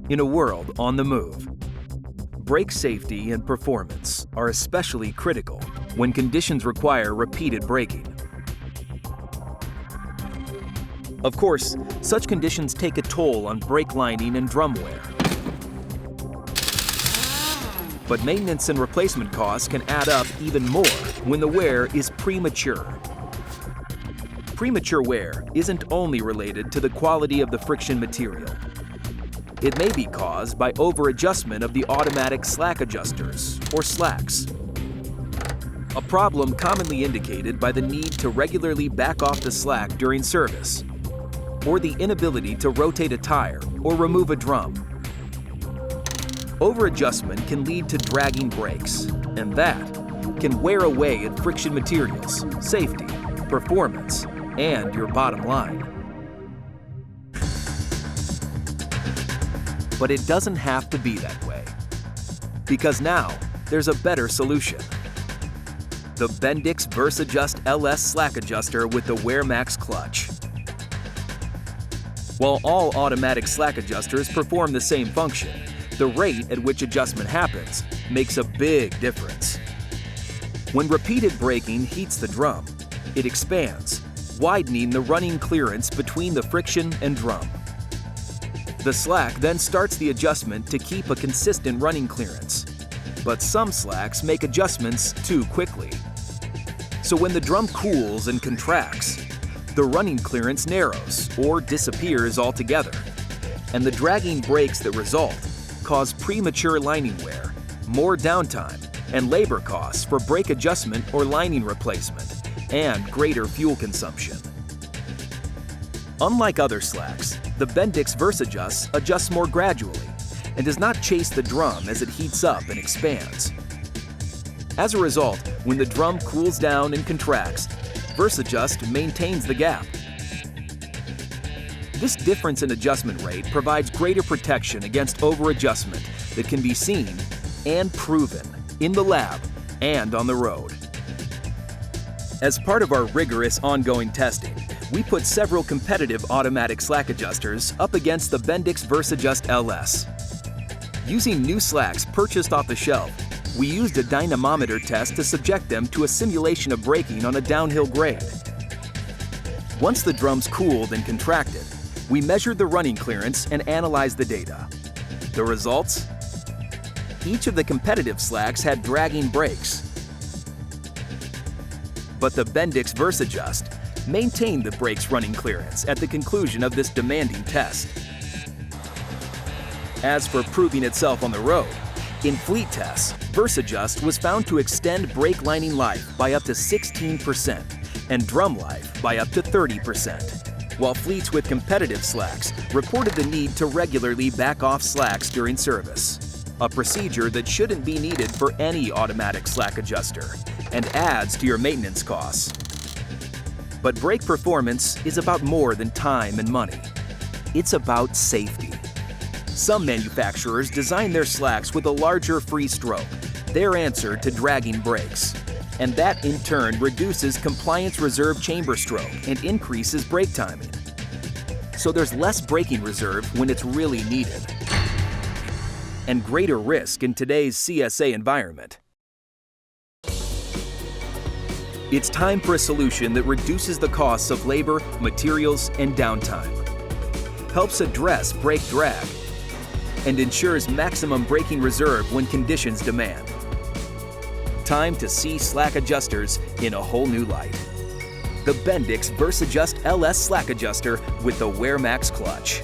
In a world on the move, brake safety and performance are especially critical when conditions require repeated braking. Of course, such conditions take a toll on brake lining and drum wear. But maintenance and replacement costs can add up even more when the wear is premature. Premature wear isn't only related to the quality of the friction material. It may be caused by over-adjustment of the automatic slack adjusters, or slacks. A problem commonly indicated by the need to regularly back off the slack during service, or the inability to rotate a tire or remove a drum. Over-adjustment can lead to dragging brakes, and that can wear away at friction materials, safety, performance, and your bottom line. But it doesn't have to be that way, because now there's a better solution. The Bendix Versajust LS slack adjuster with the WearMax clutch. While all automatic slack adjusters perform the same function, the rate at which adjustment happens makes a big difference. When repeated braking heats the drum, it expands, widening the running clearance between the friction and drum. The slack then starts the adjustment to keep a consistent running clearance. But some slacks make adjustments too quickly. So when the drum cools and contracts, the running clearance narrows or disappears altogether, and the dragging brakes that result cause premature lining wear, more downtime, and labor costs for brake adjustment or lining replacement, and greater fuel consumption. Unlike other slacks, the Bendix Versajust adjusts more gradually and does not chase the drum as it heats up and expands. As a result, when the drum cools down and contracts, Versajust maintains the gap. This difference in adjustment rate provides greater protection against over-adjustment that can be seen and proven in the lab and on the road. As part of our rigorous ongoing testing, we put several competitive automatic slack adjusters up against the Bendix Versajust LS. Using new slacks purchased off the shelf, we used a dynamometer test to subject them to a simulation of braking on a downhill grade. Once the drums cooled and contracted, we measured the running clearance and analyzed the data. The results? Each of the competitive slacks had dragging brakes, but the Bendix Versajust maintained the brake's running clearance at the conclusion of this demanding test. As for proving itself on the road, in fleet tests, Versajust was found to extend brake lining life by up to 16% and drum life by up to 30%, while fleets with competitive slacks reported the need to regularly back off slacks during service, a procedure that shouldn't be needed for any automatic slack adjuster and adds to your maintenance costs. But brake performance is about more than time and money. It's about safety. Some manufacturers design their slacks with a larger free stroke, their answer to dragging brakes. And that in turn reduces compliance reserve chamber stroke and increases brake timing. So there's less braking reserve when it's really needed, and greater risk in today's CSA environment. It's time for a solution that reduces the costs of labor, materials, and downtime, helps address brake drag, and ensures maximum braking reserve when conditions demand. Time to see slack adjusters in a whole new light. The Bendix Versajust LS slack adjuster with the WearMax clutch.